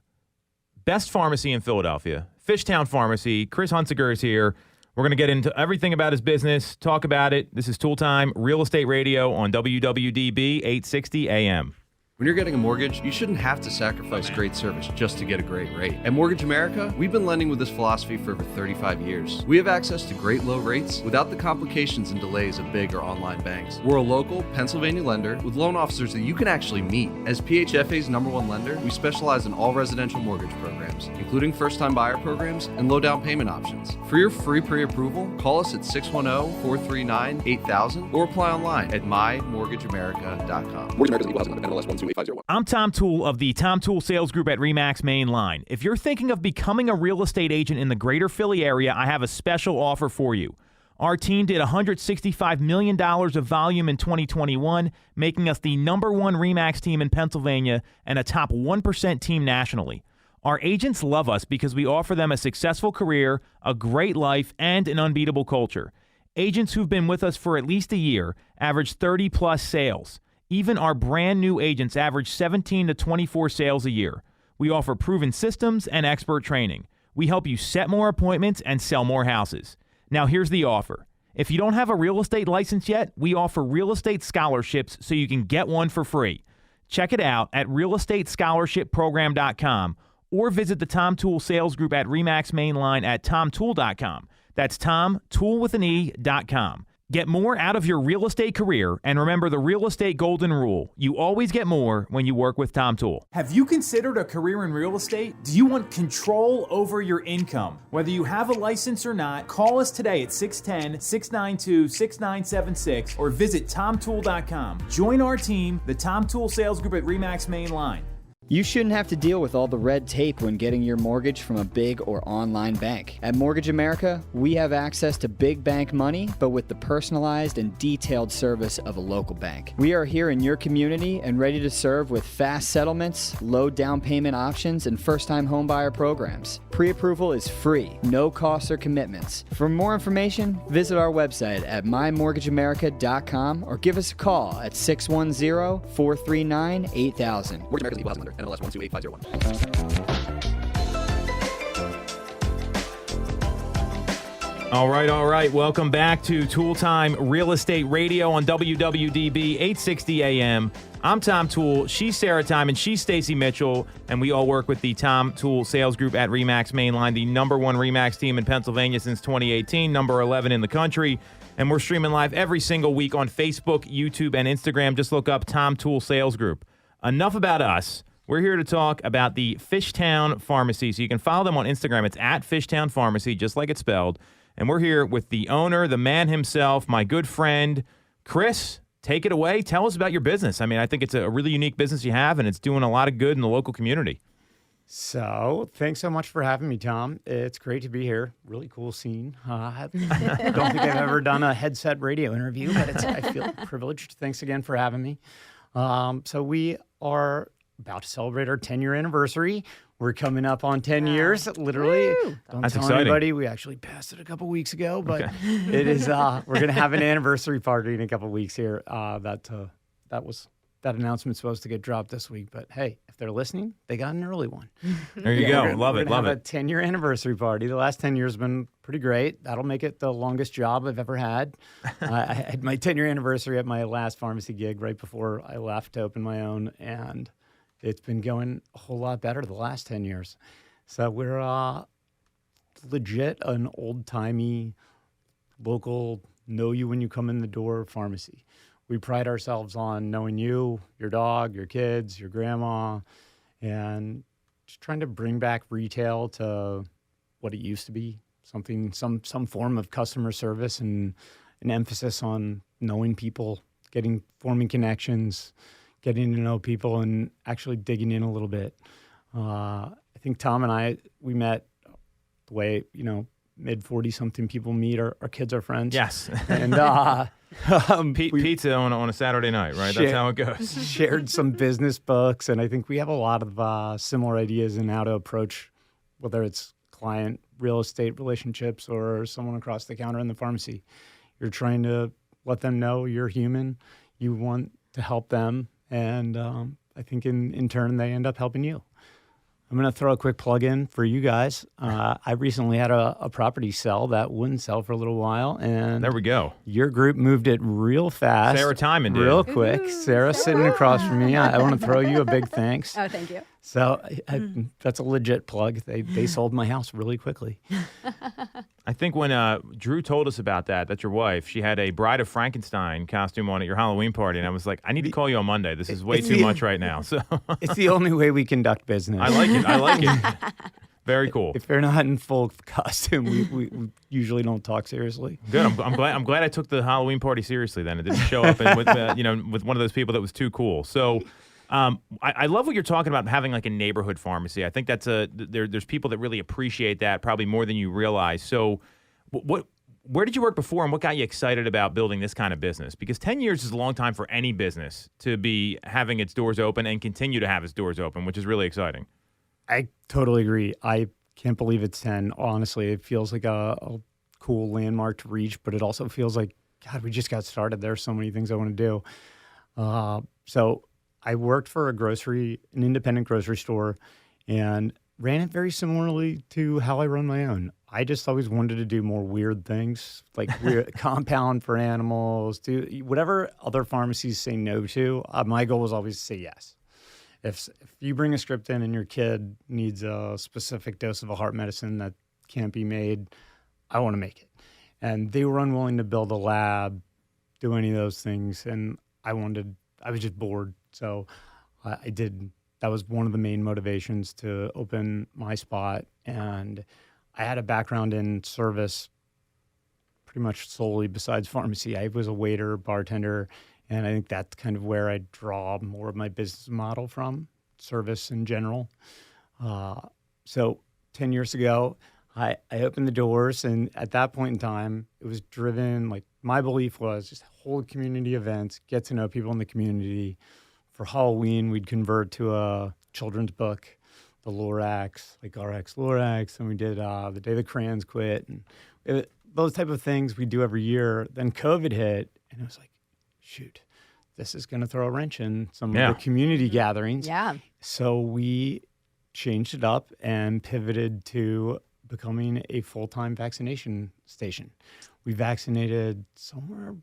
best pharmacy in Philadelphia, Fishtown Pharmacy. Kris Hunziker is here. We're going to get into everything about his business, talk about it. This is Toole Time, Real Estate Radio on WWDB 860 AM. When you're getting a mortgage, you shouldn't have to sacrifice great service just to get a great rate. At Mortgage America, we've been lending with this philosophy for over 35 years. We have access to great low rates without the complications and delays of big or online banks. We're a local Pennsylvania lender with loan officers that you can actually meet. As PHFA's #1 lender, we specialize in all residential mortgage programs, including first-time buyer programs and low down payment options. For your free pre-approval, call us at 610-439-8000 or apply online at mymortgageamerica.com. Mortgage America is equal housing lender, NMLS 1285001. I'm Tom Toole of the Tom Toole Sales Group at RE/MAX Main Line. If you're thinking of becoming a real estate agent in the greater Philly area, I have a special offer for you. Our team did $165 million of volume in 2021, making us the #1 RE/MAX team in Pennsylvania and a top 1% team nationally. Our agents love us because we offer them a successful career, a great life, and an unbeatable culture. Agents who've been with us for at least a year average 30-plus sales. Even our brand new agents average 17 to 24 sales a year. We offer proven systems and expert training. We help you set more appointments and sell more houses. Now here's the offer. If you don't have a real estate license yet, we offer real estate scholarships so you can get one for free. Check it out at realestatescholarshipprogram.com or visit the Tom Toole Sales Group at RE/MAX Main Line at tomtoole.com. That's tomtoole.com. Get more out of your real estate career, and remember the real estate golden rule. You always get more when you work with Tom Toole. Have you considered a career in real estate? Do you want control over your income? Whether you have a license or not, call us today at 610-692-6976 or visit tomtoole.com. Join our team, the Tom Toole Sales Group at RE/MAX Main Line. You shouldn't have to deal with all the red tape when getting your mortgage from a big or online bank. At Mortgage America, we have access to big bank money, but with the personalized and detailed service of a local bank. We are here in your community and ready to serve with fast settlements, low down payment options, and first-time homebuyer programs. Pre-approval is free, no costs or commitments. For more information, visit our website at mymortgageamerica.com or give us a call at 610-439-8000. Mortgage America is equal housing lender, NMLS 1285001. All right. Welcome back to Toole Time Real Estate Radio on WWDB 860 AM. I'm Tom Toole. She's Sarah Tymon. She's Stacey Mitchell. And we all work with the Tom Toole Sales Group at RE/MAX Mainline, the number one RE/MAX team in Pennsylvania since 2018, number 11 in the country. And we're streaming live every single week on Facebook, YouTube, and Instagram. Just look up Tom Toole Sales Group. Enough about us. We're here to talk about the Fishtown Pharmacy. So you can follow them on Instagram. It's at Fishtown Pharmacy, just like it's spelled. And we're here with the owner, the man himself, my good friend, Kris. Take it away. Tell us about your business. I mean, I think it's a really unique business you have, and it's doing a lot of good in the local community. So, thanks so much for having me, Tom. It's great to be here. Really cool scene. I don't think I've ever done a headset radio interview, but I feel privileged. Thanks again for having me. So we are about to celebrate our 10-year anniversary. We're coming up on 10 years, literally. Woo! Don't That's tell exciting. anybody. We actually passed it a couple weeks ago, but it is. We're going to have an anniversary party in a couple weeks here. That announcement's supposed to get dropped this week, but hey, if they're listening, they got an early one. There you go. Love We're it. gonna Love have it. a 10-year anniversary party. The last 10 years have been pretty great. That'll make it the longest job I've ever had. I had my 10-year anniversary at my last pharmacy gig right before I left to open my own, and it's been going a whole lot better the last 10 years. So we're legit an old-timey, local, know you when you come in the door pharmacy. We pride ourselves on knowing you, your dog, your kids, your grandma, and just trying to bring back retail to what it used to be, some form of customer service and an emphasis on knowing people, forming connections, getting to know people, and actually digging in a little bit. I think Tom and we met the way, mid-40-something people meet. Our kids are friends. Yes. And Pizza on a Saturday night, right? That's how it goes. Shared some business books, and I think we have a lot of similar ideas in how to approach, whether it's client real estate relationships or someone across the counter in the pharmacy. You're trying to let them know you're human. You want to help them, and I think in turn they end up helping you. I'm going to throw a quick plug in for you guys. I recently had a property sell that wouldn't sell for a little while, and There we go. your group moved it real fast. Sarah Tymon did. Real quick. Sarah sitting across from me. I want to throw you a big thanks. Oh, thank you. So that's a legit plug. They sold my house really quickly. I think when Drew told us about that's your wife, she had a Bride of Frankenstein costume on at your Halloween party, and I was like, I need to call you on Monday. This is way too much right now. So It's the only way we conduct business. I like it. Very cool. If they're not in full costume, we usually don't talk seriously. Good. I'm glad I took the Halloween party seriously. Then it didn't show up with one of those people that was too cool. So. I love what you're talking about, having like a neighborhood pharmacy. I think there's people that really appreciate that probably more than you realize. So where did you work before, and what got you excited about building this kind of business? Because 10 years is a long time for any business to be having its doors open and continue to have its doors open, which is really exciting. I totally agree. I can't believe it's 10. Honestly, it feels like a cool landmark to reach, but it also feels like, God, we just got started. There's so many things I want to do. So I worked for an independent grocery store, and ran it very similarly to how I run my own. I just always wanted to do more weird things, like weird compound for animals, do whatever other pharmacies say no to. My goal was always to say yes. If you bring a script in and your kid needs a specific dose of a heart medicine that can't be made, I want to make it. And they were unwilling to build a lab, do any of those things, and I was just bored. So I did. That was one of the main motivations to open my spot. And I had a background in service pretty much solely besides pharmacy. I was a waiter, bartender, and I think that's kind of where I draw more of my business model from, service in general. So 10 years ago, I opened the doors, and at that point in time, it was driven, like my belief was just hold community events, get to know people in the community. For Halloween, we'd convert to a children's book, the Lorax, like RX Lorax, and we did the Day the Crayons Quit, and those type of things we do every year. Then COVID hit, and it was like, shoot, this is going to throw a wrench in some of the community gatherings. Yeah. So we changed it up and pivoted to becoming a full-time vaccination station. We vaccinated somewhere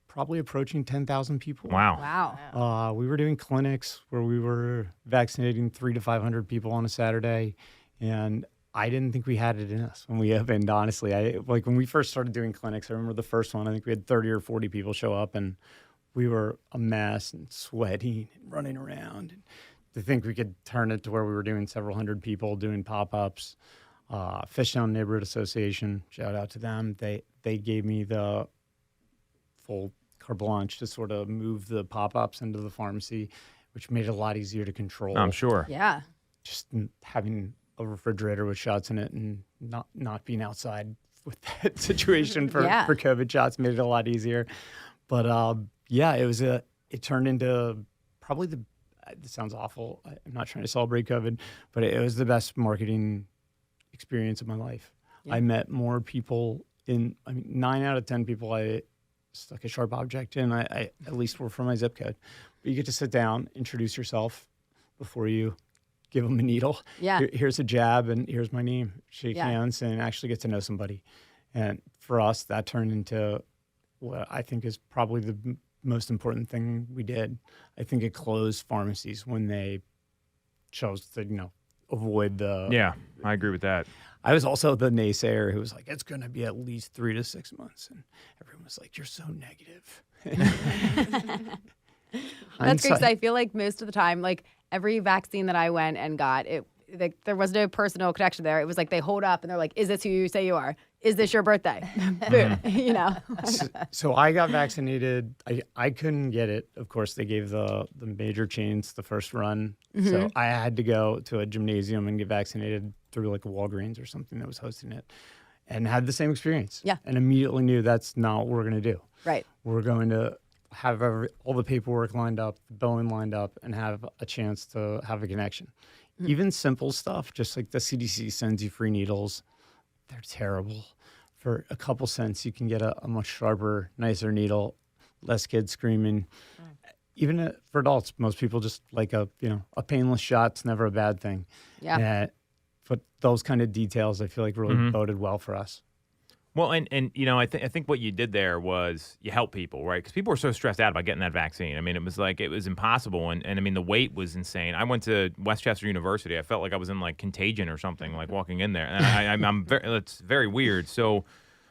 probably approaching 10,000 people. Wow. Wow. We were doing clinics where we were vaccinating 300 to 500 people on a Saturday, and I didn't think we had it in us when we opened, honestly. When we first started doing clinics, I remember the first one, I think we had 30 or 40 people show up, and we were a mess and sweating and running around. And to think we could turn it to where we were doing several hundred people doing pop-ups. Fishtown Neighborhood Association, shout out to them. They gave me the full carte blanche to sort of move the pop-ups into the pharmacy, which made it a lot easier to control. I'm sure. Yeah. Just having a refrigerator with shots in it and not being outside with that situation for COVID shots made it a lot easier. But it turned into probably it sounds awful. I'm not trying to celebrate COVID, but it was the best marketing experience of my life. Yeah. I met more people 9 out of 10 people I stuck a sharp object in, I at least were from my zip code. But you get to sit down, introduce yourself before you give them a needle. Yeah. Here's a jab and here's my name. Shake hands and actually get to know somebody. And for us, that turned into what I think is probably the most important thing we did. I think it closed pharmacies when they chose to, avoid the... Yeah, I agree with that. I was also the naysayer who was like, it's going to be at least 3 to 6 months. And everyone was like, you're so negative. That's great. I feel like most of the time, like every vaccine that I went and got, there was no personal connection there. It was like they hold up and they're like, is this who you say you are? Is this your birthday? So I got vaccinated. I couldn't get it. Of course, they gave the major chains the first run. Mm-hmm. So I had to go to a gymnasium and get vaccinated through like a Walgreens or something that was hosting it, and had the same experience. Yeah. And immediately knew that's not what we're going to do. Right. We're going to have all the paperwork lined up, the billing lined up, and have a chance to have a connection. Mm-hmm. Even simple stuff, just like the CDC sends you free needles. They're terrible. For a couple cents, you can get a much sharper, nicer needle, less kids screaming. Even for adults, most people just like a painless shot's never a bad thing. Yeah. But those kind of details, I feel like really boded well for us. Well, and I think what you did there was you helped people, right? Because people were so stressed out about getting that vaccine. I mean, it was impossible, and I mean the wait was insane. I went to Westchester University. I felt like I was in like Contagion or something, like walking in there, and it's very weird. So,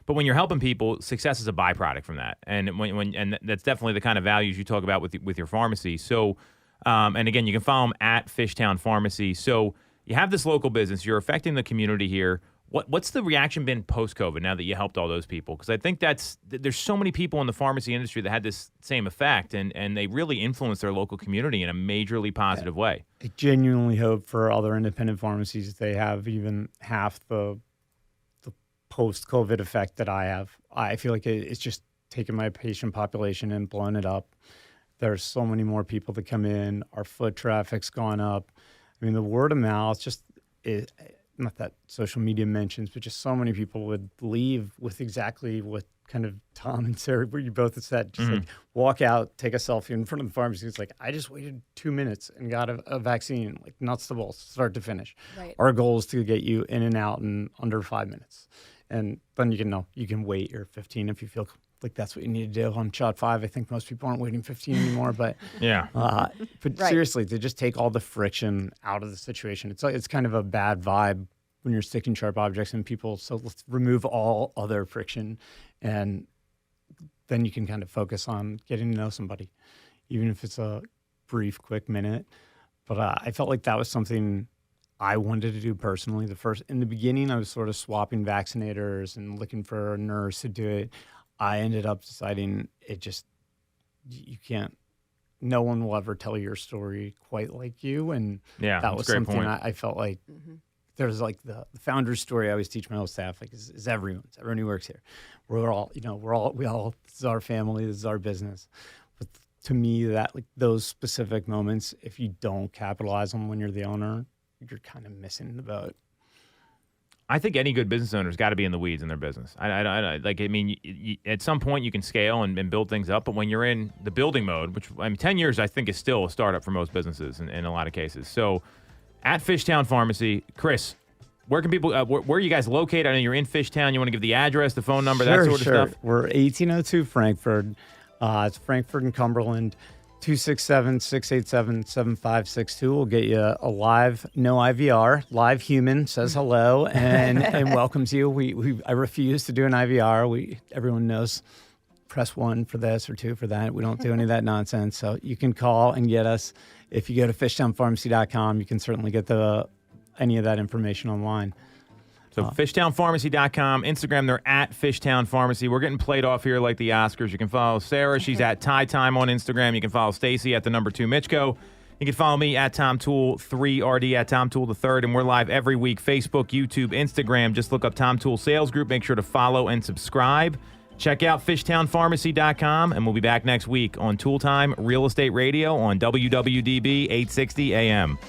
but when you're helping people, success is a byproduct from that, and and that's definitely the kind of values you talk about with your pharmacy. So, and again, you can follow them at Fishtown Pharmacy. So you have this local business. You're affecting the community here. What's the reaction been post-COVID now that you helped all those people? Because I think there's so many people in the pharmacy industry that had this same effect, and they really influenced their local community in a majorly positive way. I genuinely hope for other independent pharmacies they have even half the post-COVID effect that I have. I feel like it's just taken my patient population and blown it up. There's so many more people that come in. Our foot traffic's gone up. I mean, the word of mouth not that social media mentions, but just so many people would leave with exactly what kind of Tom and Sarah, what you both have said, just like walk out, take a selfie in front of the pharmacy. It's like, I just waited 2 minutes and got a vaccine, like nuts to bolts, start to finish. Right. Our goal is to get you in and out in under 5 minutes. And then you can wait your 15 if you feel like that's what you need to do. On shot 5, I think most people aren't waiting 15 anymore, but yeah. But seriously, to just take all the friction out of the situation, it's kind of a bad vibe when you're sticking sharp objects in people. So let's remove all other friction, and then you can kind of focus on getting to know somebody, even if it's a brief, quick minute. But I felt like that was something I wanted to do personally. In the beginning, I was sort of swapping vaccinators and looking for a nurse to do it. I ended up deciding you can't, no one will ever tell your story quite like you. And that was something I felt like there's like the founder's story I always teach my whole staff, like is everyone's, everyone who works here. We're all, this is our family, this is our business. But to me, those specific moments, if you don't capitalize on them when you're the owner, you're kind of missing the boat. I think any good business owner's got to be in the weeds in their business. At some point you can scale and build things up, but when you're in the building mode, which 10 years I think is still a startup for most businesses in a lot of cases. So at Fishtown Pharmacy, Kris, Where can people? Where are you guys located? I know you're in Fishtown. You want to give the address, the phone number, that sort of stuff. We're 1802 Frankford. It's Frankford and Cumberland. 267-687-7562 will get you a live, no IVR, live human says hello and welcomes you. I refuse to do an IVR. Everyone knows press 1 for this or 2 for that. We don't do any of that nonsense. So you can call and get us. If you go to fishtownpharmacy.com, you can certainly get any of that information online. So fishtownpharmacy.com, Instagram, they're at Fishtown Pharmacy. We're getting played off here like the Oscars. You can follow Sarah. She's at Toole Time on Instagram. You can follow Stacey at the number 2 Mitchko. You can follow me at Tom Toole 3RD at Tom Toole the Third, and we're live every week. Facebook, YouTube, Instagram. Just look up Tom Toole Sales Group. Make sure to follow and subscribe. Check out fishtownpharmacy.com, and we'll be back next week on Toole Time Real Estate Radio on WWDB 860 AM.